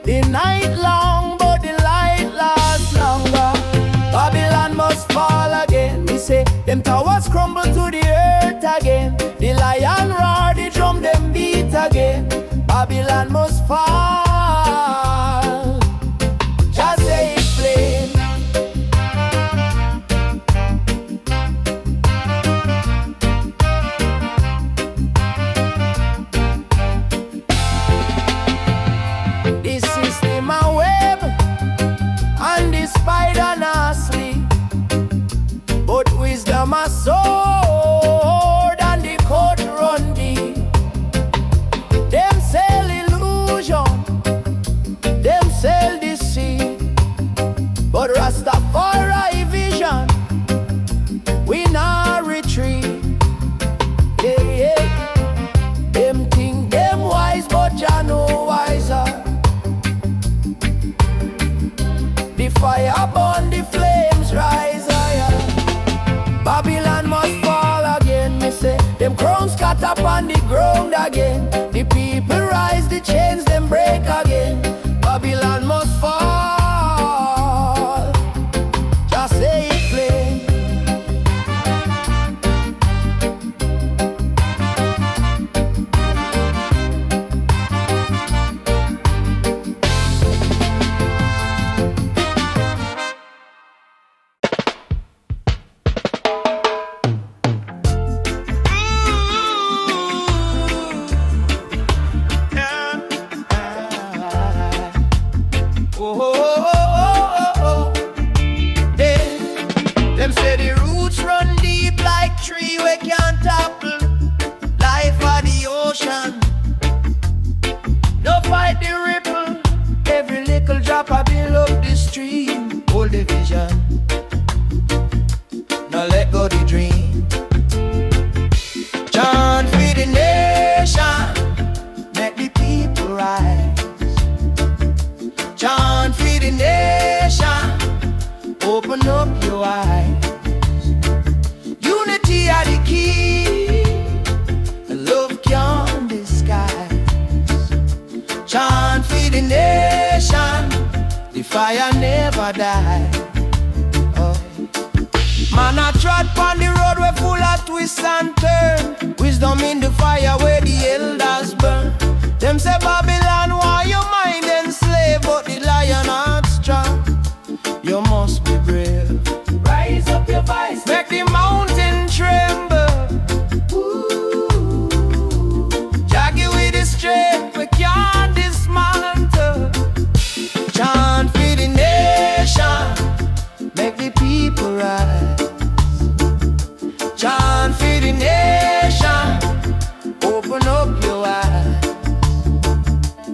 The night long, but the light lasts longer. Babylon must fall again. Me say, them towers crumble to the earth again. The lion roar, the drum them beat again. Babylon must fall. Just say it plain. The system a web and the spider not sleep, but wisdom a sword and the court run deep. Them sell illusion, them sell deceit, but Rastafari vision, we not retreat. Yeah, yeah. Them think them wise, but ya know wiser. The fire burn, the flames rise higher. Babylon must fall again, me say. Them crowns cut up on the ground again. The people rise, the chains them break again. Babylon must fall. Just say it plain. Them say the roots run deep like tree we can't topple. Life of the ocean, no fight the ripple. Every little drop I build up the stream. Hold the vision, now let go the dream. Chant Fi Di Nation, make the people rise. Chant Fi Di Nation, open up your eyes. Unity are the key, love can't disguise. Chant Fi Di Nation, the fire never die. Oh. Man a trot on the road we full of twists and turn. Wisdom in the fire where the elders burn. Them say Babylon why your mind enslaved, but the lion heart strong. You must be brave. Rise up your voice, make the mountain tremble. Ooh. Jaggy with the strength, we can't dismantle. Chant Fi Di Nation, make the people rise. Chant Fi Di Nation, open up your eyes.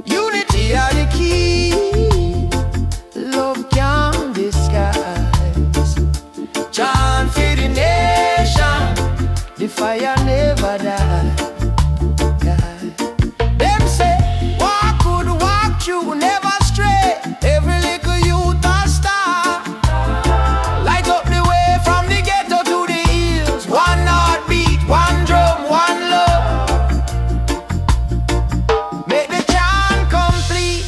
Unity are the key, love can't disguise. Chant Fi Di Nation, the fire never die. Them say, walk good, walk true, never stray. Every little youth a star. Light up the way from the ghetto to the hills. One heartbeat, one drum, one love. Make the chant complete.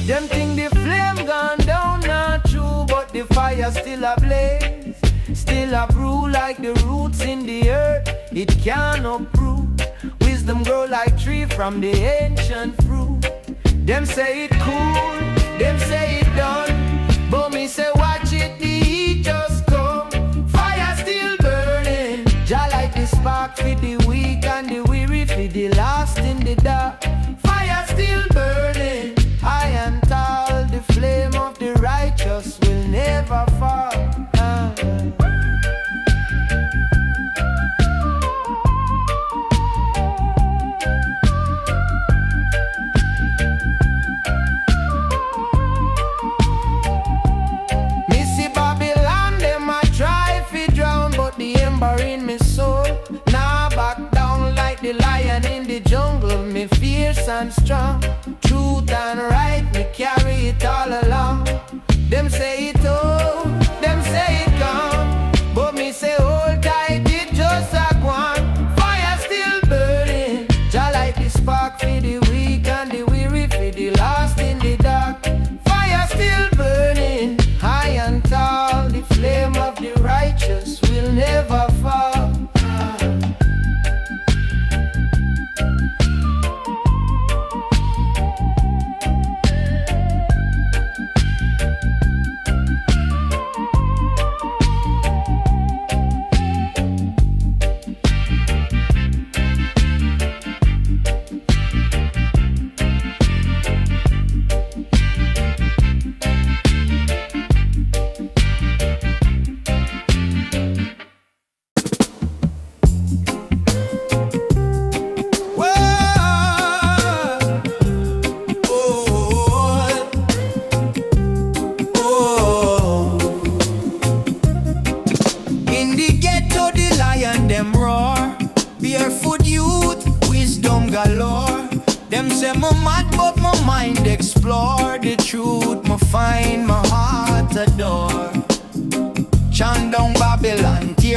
Them think the flame gone down, not true, but the fire still ablaze, still a brew like the roots in the earth. It can't uproot. Wisdom grow like tree from the ancient fruit. Them say it cool, them say it done, but me say watch it, the heat just come. Fire still burning, Jah light the spark for the weak and the weary, for the lost in the dark. Fire still burning, high and tall. The flame of the righteous will never fall. Missy Babylon, them a try fi drown, but the ember in me soul nah back down like the lion in the jungle. Me fierce and strong, truth and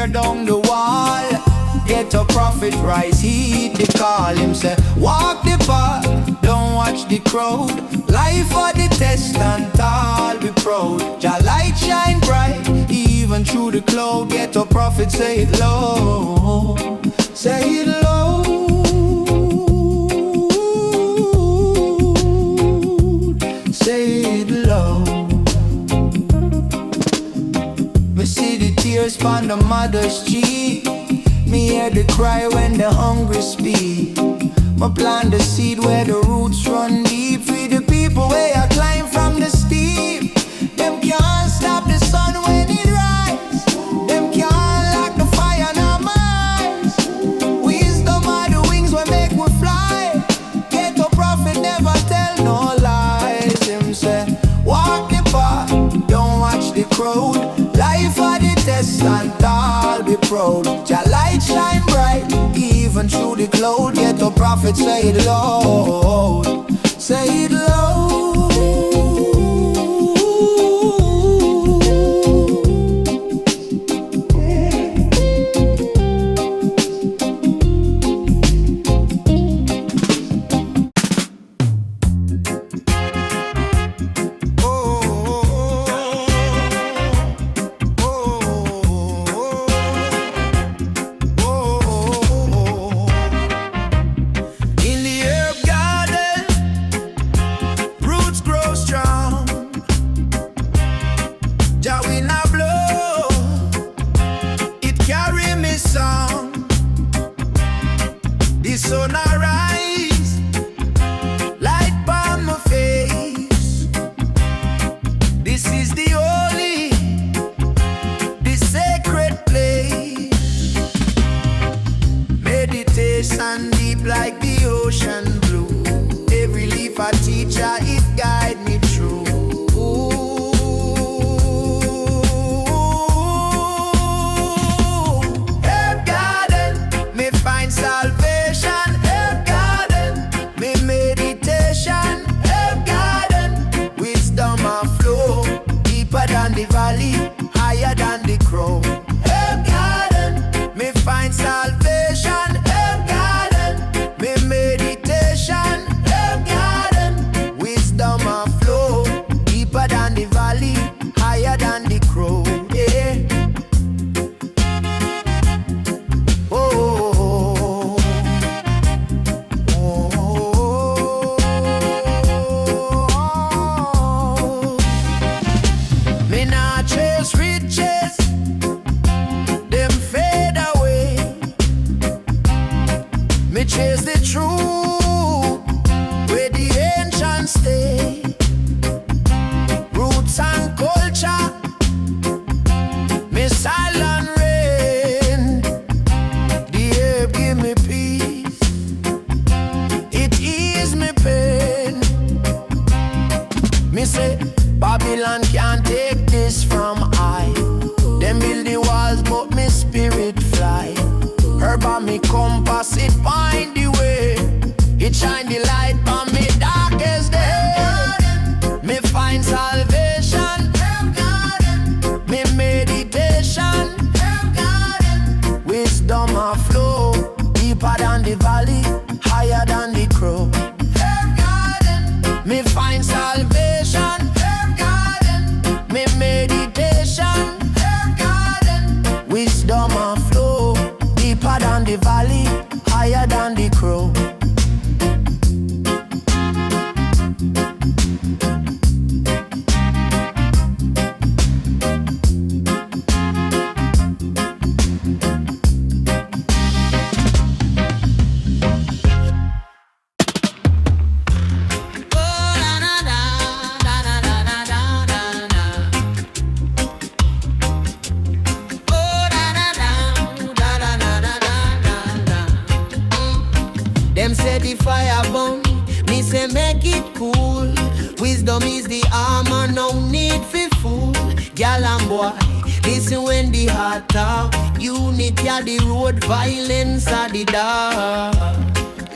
tear down the wall. Ghetto Prophet rise, heed the call. Him say, walk the path, don't watch the crowd. Life for the test and all be proud. Jah light shine bright, even through the cloud. Ghetto Prophet say it low, say it low. Say it low. Me see the tears on the mother's cheek. Me hear the cry when the hungry speak. Me plant the seed where the roots run deep. Feed the people where I climb from the steep. Them can't stop the sun when it rise. Them can't lock the fire in our minds. Wisdom are the wings we make we fly. Ghetto Prophet never tell no lies. Him say, walk the path, don't watch the crowd. Life are the test and all be proud. Jah light shine bright, even through the cloud. Ghetto Prophet say it loud, say it loud.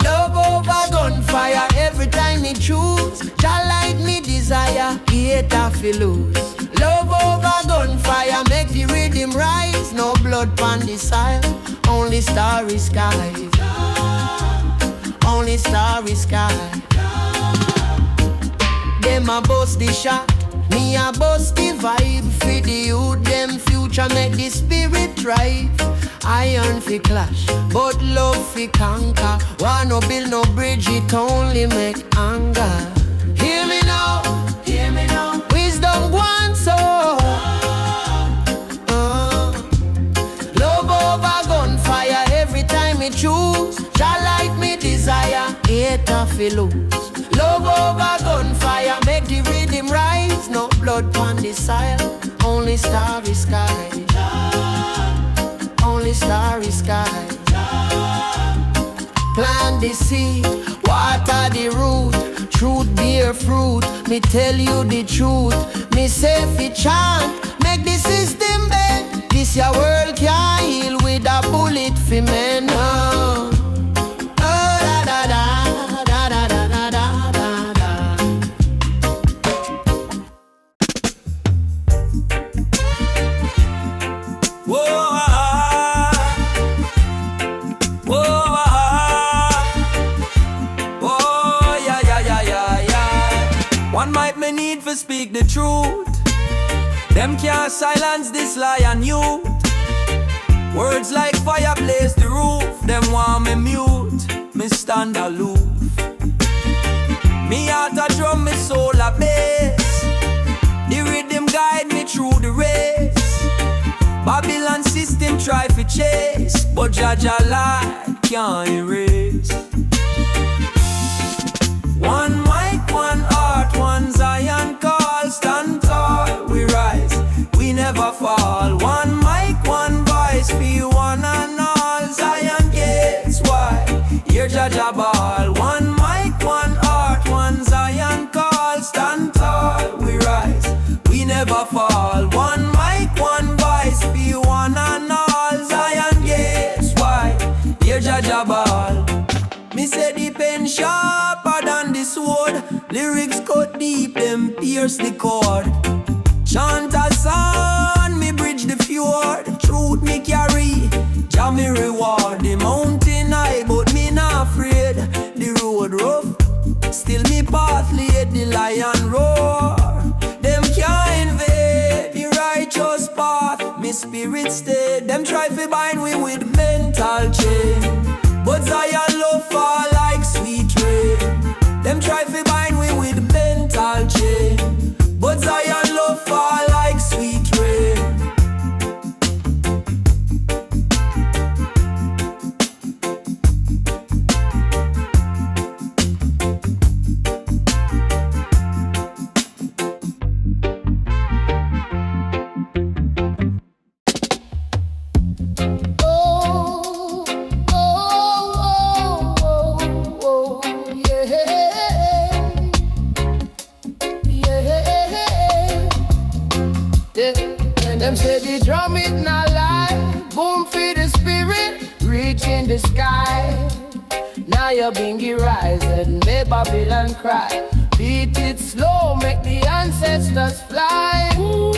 Love over gunfire every time me choose. Jah light me desire, hate I feel lose. Love over gunfire, make the rhythm rise. No blood pon the soil, only starry skies. Only starry skies. Them a bust the shot, me a bust the vibe. For the youth, them future make the spirit thrive. Iron fi clash, but love fi conquer. Wanna build no bridge, it only make anger. Hear me now, hear me now. Wisdom one so. Love over gunfire every time me choose. Jah like me desire, hate a fi lose. Love over gunfire, make the rhythm rise. No blood on the soil, only starry skies. Only starry skies. Plant the seed, water the root. Truth bear fruit, me tell you the truth. Me say fi chant, make the system bend. This your world can't heal with a bullet fi men. Oh, da da da. Speak the truth. Them can't silence this lion youth. Words like fire blaze the roof. Them want me mute, me stand aloof. Me heart a drum, me soul a bass. The rhythm guide me through the race. Babylon system try to chase, but Jaja light can't erase. One mic, one heart, one Zion call. Stand tall, we rise, we never fall. One mic, one voice, for one and all. Zion gates wide, hear Jaja ball. One mic, one heart, one Zion call. Stand tall, we rise, we never fall. One mic, one voice, for one and all. Zion gates wide, hear Jaja ball. Me say the pen sharper than the sword. Lyrics cut deep, them pierce the chord. Chant a song, me bridge the fjord. Truth me carry, Jah me reward. The mountain high, but me not afraid. The road rough, still me path laid. The lion roar, them can't invade the righteous path. Me spirit stay, them try to bind we with mental chain. But Zion love fall like sweet rain. Them try to bind we with mental chain. But Zion love fall like sweet rain. Them say the drum is not live. Boom for the spirit, reach in the sky. Nyabinghi rise and make Babylon cry. Beat it slow, make the ancestors fly. Ooh,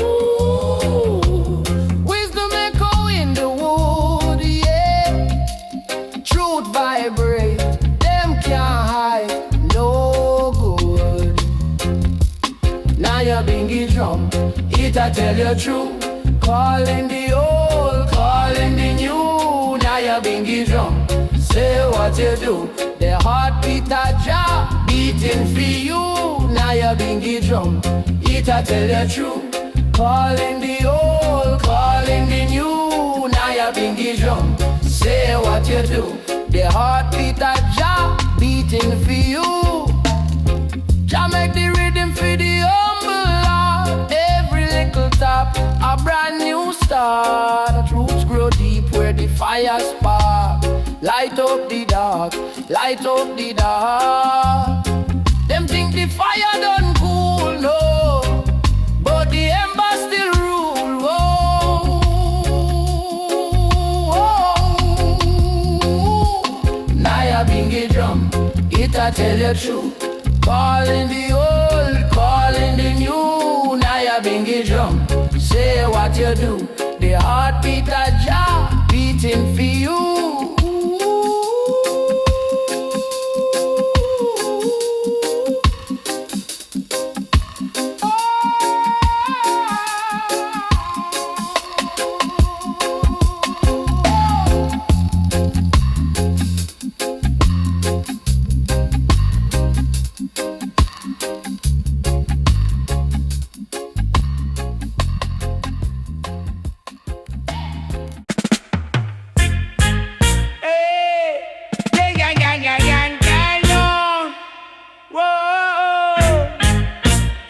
wisdom echo in the wood, yeah. Truth vibrate, them can't hide, no good. Nyabinghi drum, it I tell you true. Calling the old, calling the new. Nyabinghi drum, say what you do. The heartbeat a Jah, beating for you. Nyabinghi drum, it I tell you true. Calling the old, calling the new. Nyabinghi drum, say what you do. The heartbeat a Jah, beating for you. Jah make the rhythm for the humble heart. Every little tap, a brand new start. Roots grow deep where the fire spark. Light up the dark, light up the dark. Them think the fire done cool, no, but the ember still rule. Nyabinghi drum, it I tell you true. Calling the old, calling the new. Nyabinghi drum,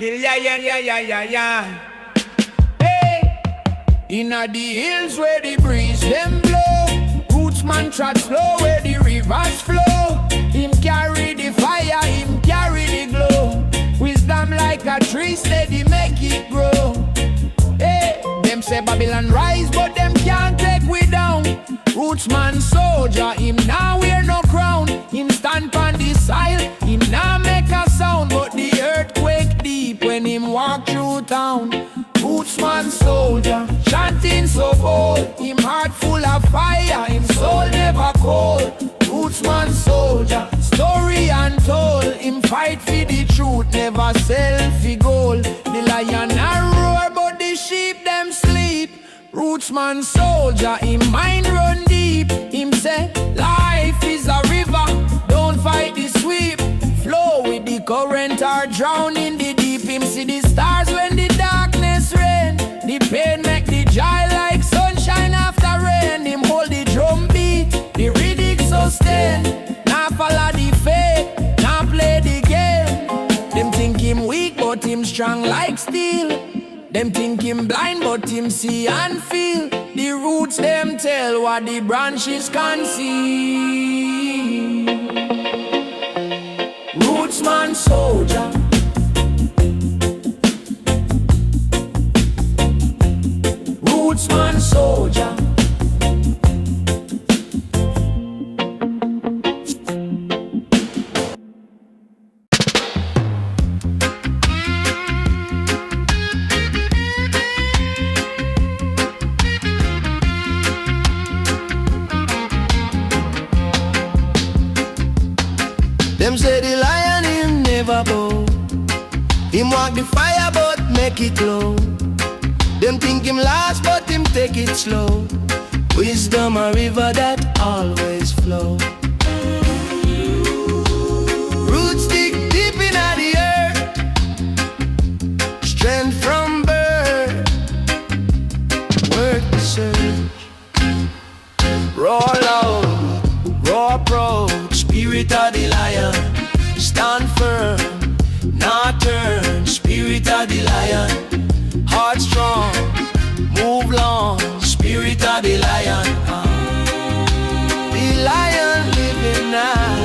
Yeah. Hey, inna the hills where the breeze them blow, Rootsman trot slow where the rivers flow. Him carry the fire, him carry the glow. Wisdom like a tree, steady make it grow. Hey, them say Babylon rise, but them can't take we down. Rootsman soldier, him now wear no crown. Him stand on the soil, him now make a sound. But the earthquake deep when him walk through town. Rootsman soldier, chanting so bold. Him heart full of fire, him soul never cold. Rootsman soldier, story untold. Him fight for the truth, never sell for gold. The lion a roar, but the sheep them sleep. Rootsman soldier, him mind run deep. Him say, life is a river, don't fight the sweep. Flow with the current or drown in the deep. Him see the stars when the darkness reign. The pain make the joy like sunshine after rain. Him hold the drum beat, the rhythm sustain. Now follow the faith, now play the game. Them think him weak, but him strong like steel. Them think him blind, but him see and feel. The roots them tell what the branches conceal. Rootsman soldier, Rootsman soldier. Them say the lion him never bow. Him walk the fire but make it low. Them think him last but him take it slow. Wisdom a river that always flow. Roots dig deep in the earth, strength from birth. Work the search, roar loud, roar proud. Spirit of the lion, stand firm, not turn. Spirit of the lion, heart strong, move long. Spirit of the lion, the lion living now.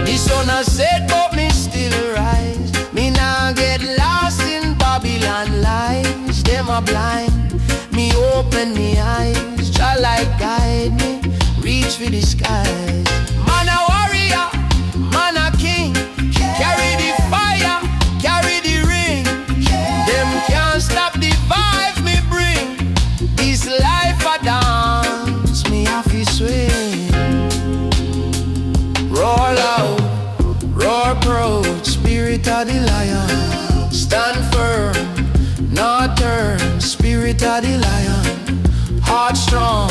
The sun has set, but me still rise. Me now get lost in Babylon lies. Them are blind, me open me eyes. Try like guide me, reach for the skies. Man a warrior, man a king. Carry the fire, carry the ring. Them can't stop the vibe me bring. This life a dance, me have to swing. Roar loud, roar proud. Spirit of the lion, stand firm, not turn. Spirit of the lion, heart strong,